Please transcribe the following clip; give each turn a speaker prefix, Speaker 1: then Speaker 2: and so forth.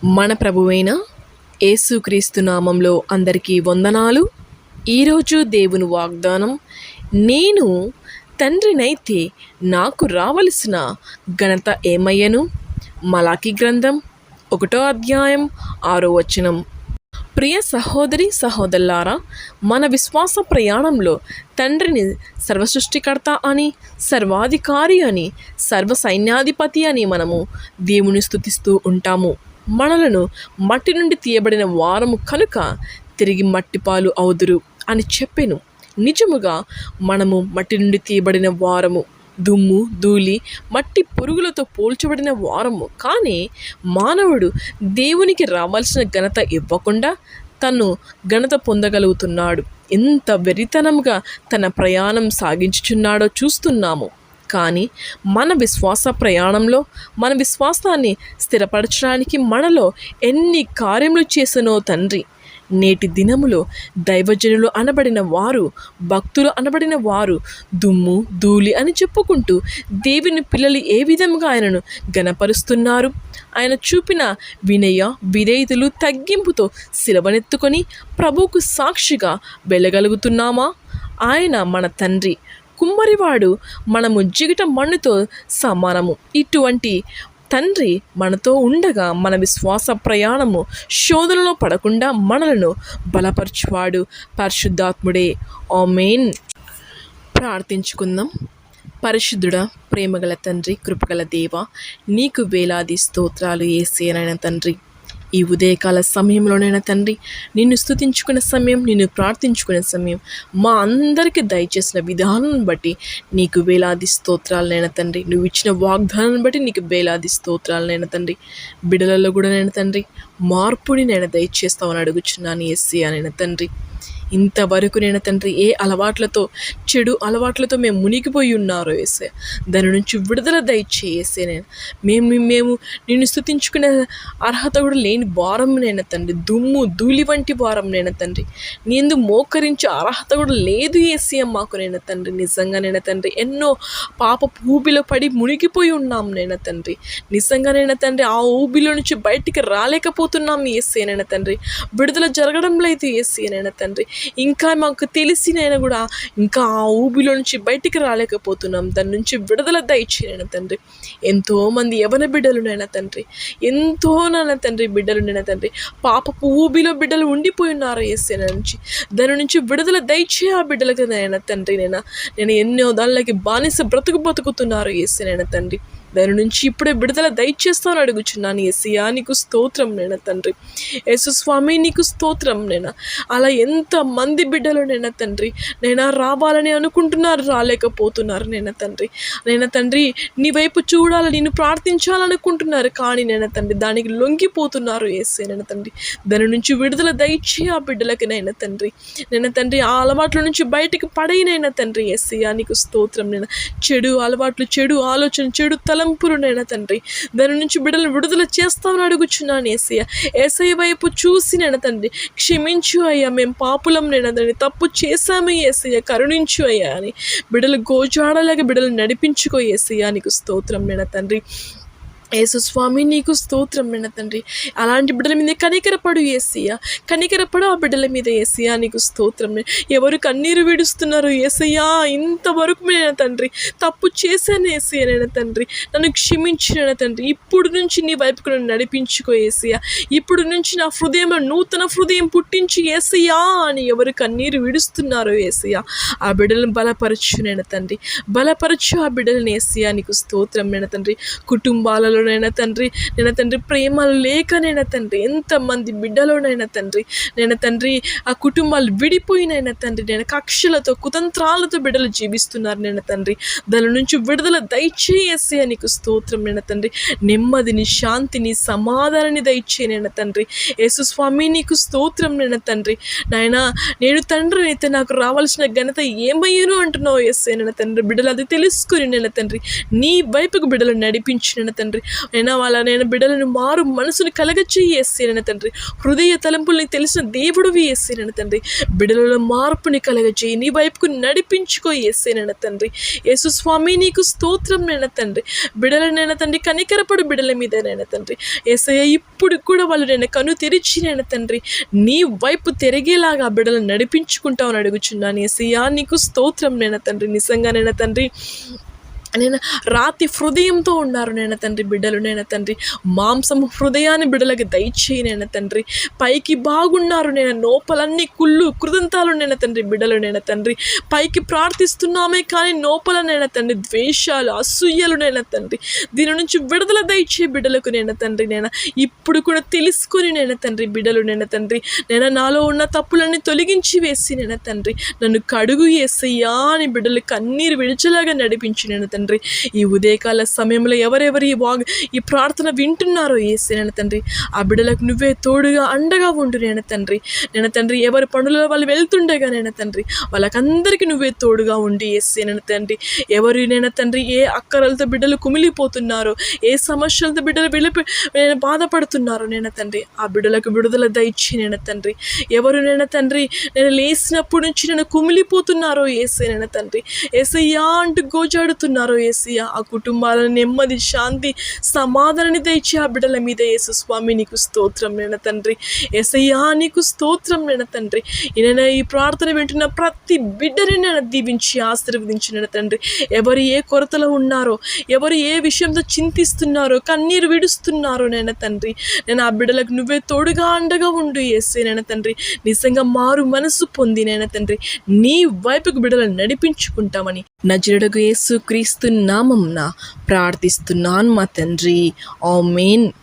Speaker 1: మన ప్రభువైన యేసుక్రీస్తు నామంలో అందరికీ వందనాలు. ఈరోజు దేవుని వాగ్దానం, నేను తండ్రినైతే నాకు రావలసిన ఘనత ఏమయ్యను. మలాకి గ్రంథం 1వ అధ్యాయం 6వ వచనం. ప్రియ సహోదరి సహోదరులారా, మన విశ్వాస ప్రయాణంలో తండ్రిని సర్వసృష్టికర్త అని, సర్వాధికారి అని, సర్వసైన్యాధిపతి అని మనము దేవుని స్తుతిస్తూ ఉంటాము. మనలను మట్టి నుండి తీయబడిన వారము కనుక తిరిగి మట్టిపాలు అవుదురు అని చెప్పెను. నిజముగా మనము మట్టి నుండి తీయబడిన వారము, దుమ్ము ధూళి మట్టి పురుగులతో పోల్చబడిన వారము. కానీ మానవుడు దేవునికి రావాల్సిన ఘనత ఇవ్వకుండా తను ఘనత పొందగలుగుతున్నాడు. ఎంత వెరితనంగా తన ప్రయాణం సాగించుచున్నాడో చూస్తున్నాము. కానీ మన విశ్వాస ప్రయాణంలో మన విశ్వాసాన్ని స్థిరపరచడానికి మనలో ఎన్ని కార్యములు చేసనో తండ్రి. నేటి దినములో దైవజనులు అనబడిన వారు, భక్తులు అనబడిన వారు దుమ్ము ధూళి అని చెప్పుకుంటూ దేవుని పిల్లలు ఏ విధంగా ఆయనను గణపరుస్తున్నారు. ఆయన చూపిన వినయ విధేయతలు తగ్గింపుతో శిలవనెత్తుకొని ప్రభువుకు సాక్షిగా వెళ్ళగలుగుతున్నామా? ఆయన మన తండ్రి, కుమ్మరివాడు మనము జిగిట మన్నుతో సమానము. ఇటువంటి తండ్రి మనతో ఉండగా మన విశ్వాస ప్రయాణము శోధనలో పడకుండా మనలను బలపరచువాడు పరిశుద్ధాత్ముడే. ఆమేన్. ప్రార్థించుకుందాం. పరిశుద్ధుడా, ప్రేమగల తండ్రి, కృపగల దేవ, నీకు వేలాది స్తోత్రాలు యేసయ్యనైన తండ్రి. ఈ ఉదయకాల సమయంలోనైనా తండ్రి, నిన్ను స్తుతించుకునే సమయం, నిన్ను ప్రార్థించుకునే సమయం మా అందరికీ దయచేసిన విధానం బట్టి నీకు వేలాది స్తోత్రాలనైనా తండ్రి. నువ్వు ఇచ్చిన వాగ్దానాన్ని బట్టి నీకు వేలాది స్తోత్రాలనైనా తండ్రి. బిడలలో కూడా నైనా తండ్రి మార్పుని నేను దయచేస్తామని అడుగుచున్నాను యేసయ్యనైనా తండ్రి. ఇంతవరకు నేను తండ్రి ఏ అలవాట్లతో, చెడు అలవాట్లతో మేము మునిగిపోయి ఉన్నారో యేసయ్య, దాని నుంచి విడుదల దయచేసే. మేము నిన్ను స్తుతించుకునే అర్హత కూడా లేని వారం నేను తండ్రి. దుమ్ము ధూళి వంటి వారం నేను తండ్రి. నేను మోకరించే అర్హత కూడా లేదు యేసయ్య మాకు నేను తండ్రి. నిజంగా నేను తండ్రి ఎన్నో పాప ఊబిలో పడి మునిగిపోయి ఉన్నాం నేను తండ్రి. నిజంగా నేను తండ్రి ఆ ఊబిలో నుంచి బయటికి రాలేకపోతున్నాం యేసయ్య నేను తండ్రి. విడుదల జరగడం లేదు యేసయ్య నేను తండ్రి. ఇంకా మాకు తెలిసినైనా కూడా ఇంకా ఆ ఊబిలో నుంచి బయటికి రాలేకపోతున్నాం. దాని నుంచి విడుదల దయచేయన తండ్రి. ఎంతోమంది యవన బిడ్డలునైనా తండ్రి, ఎంతో నాన్న తండ్రి బిడ్డలునైనా తండ్రి పాపపు ఊబిలో బిడ్డలు ఉండిపోయి ఉన్నారు యేసయ్య నుంచి. దాని నుంచి విడుదల దయచే ఆ బిడ్డలకి నైనా తండ్రి. నేను ఎన్నో దానిలోకి బానిస బ్రతుకుతున్నారు యేసయ్య తండ్రి. దాని నుంచి ఇప్పుడే విడుదల దయచేస్తాను అడుగుచున్నాను యేసయ్యా. నీకు స్తోత్రం నైనా తండ్రి. యేసు స్వామి నీకు స్తోత్రం నైనా. అలా ఎంతమంది బిడ్డలు నైనా తండ్రి రావాలని అనుకుంటున్నారు, రాలేకపోతున్నారు నైనా తండ్రి. తండ్రి నీ వైపు చూడాలని, నిన్ను ప్రార్థించాలనుకుంటున్నారు, కానీ నైనా తండ్రి దానికి లొంగిపోతున్నారు యేసయ్య తండ్రి. దాని నుంచి విడుదల దయచే ఆ బిడ్డలకి నైనా తండ్రి. తండ్రి ఆ అలవాట్ల నుంచి బయటికి పడైనైనా తండ్రి యేసయ్యా. నీకు స్తోత్రం నైనా. చెడు అలవాట్లు, చెడు ఆలోచన, చెడు తలంపులునైనా తండ్రి దాని నుంచి బిడ్డలను విడుదల చేస్తామని అడుగుచున్నాను యేసయ్య. యేసయ్య వైపు చూసి నైనా తండ్రి క్షమించు అయ్యా, మేము పాపులం నైనా తండ్రి, తప్పు చేశాము యేసయ్య, కరుణించు అయ్యా అని బిడ్డలు గోజాడలాగా బిడ్డలు నడిపించుకో యేసయ్య. నీకు స్తోత్రం నైనా తండ్రి. యేసు స్వామి నీకు స్తోత్రం నైనా తండ్రి. అలాంటి బిడ్డల మీద కనికరపడు యేసయ్య, కనికరపడు ఆ బిడ్డల మీద యేసయ్య. నీకు స్తోత్రం. ఎవరు కన్నీరు విడుస్తున్నారు యేసయ్య, ఇంతవరకు నైనా తండ్రి తప్పు చేశాను యేసయ్య నైనా తండ్రి, నన్ను క్షమించిన తండ్రి. ఇప్పుడు నుంచి నీ వైపుకు నన్ను నడిపించుకో యేసయ్య. ఇప్పుడు నుంచి నా హృదయంలో నూతన హృదయం పుట్టించి యేసయ్య అని ఎవరు కన్నీరు విడుస్తున్నారో యేసయ్య, ఆ బిడ్డలను బలపరచు నైనా తండ్రి. బలపరచు ఆ బిడ్డలను యేసయ్య. నీకు స్తోత్రం నైనా తండ్రి. కుటుంబాలలో నైనా తండ్రి ప్రేమ లేకనైనా తండ్రి ఎంతమంది బిడ్డలోనైనా తండ్రి ఆ కుటుంబాలు విడిపోయినైనా తండ్రి కక్షలతో, కుతంత్రాలతో బిడ్డలు జీవిస్తున్నారు నైనా తండ్రి. దాని నుంచి విడుదల దయచేసి నీకు స్తోత్రం నైనా తండ్రి. నెమ్మదిని, శాంతిని, సమాధానాన్ని దయచేయనైనా తండ్రి. యేసు స్వామి నీకు స్తోత్రం నైనా తండ్రి. నాయనా నేను తండ్రి అయితే నాకు రావాల్సిన ఘనత ఏమయ్యాను అంటున్నావు యేసయ్య నైనా తండ్రి. బిడ్డలు అది తెలుసుకుని నైనా తండ్రి నీ వైపుకు బిడ్డలు నడిపించినైనా తండ్రి. నేను వాళ్ళ బిడ్డలను మారు మనసుని కలగచేయి యేసేనైనా తండ్రి. హృదయ తలంపుల్ని తెలిసిన దేవుడివి యేసేనైనా తండ్రి. బిడ్డలలో మార్పుని కలగచేయి, నీ వైపుకు నడిపించుకో యేసేనైనా తండ్రి. యేసు స్వామి నీకు స్తోత్రం నైనా తండ్రి. బిడ్డలనైనా తండ్రి, కనికరపడు బిడ్డల మీదనైనా తండ్రి. యేసయ్య ఇప్పుడు కూడా వాళ్ళు నేను కను తెరిచినైనా తండ్రి నీ వైపు తిరిగేలాగా బిడ్డలను నడిపించుకుంటామని అడుగుచున్నాను యేసయ్యా. నీకు స్తోత్రం నైనా తండ్రి. నిజంగానైనా తండ్రి, నేను రాతి హృదయంతో ఉన్నారు నైనా తండ్రి బిడ్డలు నైనా తండ్రి. మాంసం హృదయాన్ని బిడ్డలకి దయచేయి నైనా తండ్రి. పైకి బాగున్నారు నేను, లోపలన్నీ కుళ్ళు కృతంతాలు నైనా తండ్రి బిడ్డలు నైనా తండ్రి. పైకి ప్రార్థిస్తున్నామే కానీ లోపలనైనా తండ్రి ద్వేషాలు, అసూయలు నైనా తండ్రి. దీని నుంచి విడుదల దయచే బిడ్డలకు నైనా తండ్రి. నేను ఇప్పుడు కూడా తెలుసుకొని నైనా తండ్రి బిడ్డలు నైనా తండ్రి, నేను నాలో ఉన్న తప్పులన్నీ తొలగించి వేసి నైనా తండ్రి నన్ను కడుగు యేసయ్యా అని బిడ్డలు కన్నీరు విడిచేలాగా నడిపించి నైనా తండ్రి. ఈ ఉదయకాల సమయంలో ఎవరెవరు ఈ ప్రార్థన వింటున్నారో యేసయ్యా తండ్రి, ఆ బిడ్డలకు నువ్వే తోడుగా అండగా ఉండు నేను తండ్రి. నేను తండ్రి, ఎవరి పనులలో వాళ్ళు వెళ్తుండగా నేను తండ్రి వాళ్ళకందరికీ నువ్వే తోడుగా ఉండి యేసయ్యా తండ్రి. ఎవరు నేను తండ్రి ఏ అక్కరలతో బిడ్డలు కుమిలిపోతున్నారో, ఏ సమస్యలతో బిడ్డలు బాధపడుతున్నారో నేను తండ్రి, ఆ బిడ్డలకు విడుదల దయచి నేను తండ్రి. ఎవరు నేను తండ్రి నేను లేచినప్పటి నుంచి నేను కుమిలిపోతున్నారో యేసయ్యా తండ్రి, యేసయ్యా అంటూ గోజాడుతున్నారో యేసయ్యా, ఆ కుటుంబాలను నెమ్మది, శాంతి, సమాధానాన్ని దయచి ఆ బిడ్డల మీద యేసు స్వామి నీకు స్తోత్రం నేను తండ్రి. యేసయ్యా నీకు స్తోత్రం నేను తండ్రి. నేను ఈ ప్రార్థన వింటున్న ప్రతి బిడ్డని నేను దీవించి ఆశీర్వదించిన తండ్రి. ఎవరు ఏ కొరతలో ఉన్నారో, ఎవరు ఏ విషయంతో చింతిస్తున్నారో, కన్నీరు విడుస్తున్నారో నేను తండ్రి, నేను ఆ బిడ్డలకు నువ్వే తోడుగా అండగా ఉండు యేసే నేను తండ్రి. నిజంగా మారు మనసు పొంది నేను తండ్రి నీ వైపుకు బిడ్డలను నడిపించుకుంటామని నజరేయుడగు యేసు క్రీస్తు నామమున ప్రార్థిస్తున్నాను మా తండ్రి. ఆమేన్.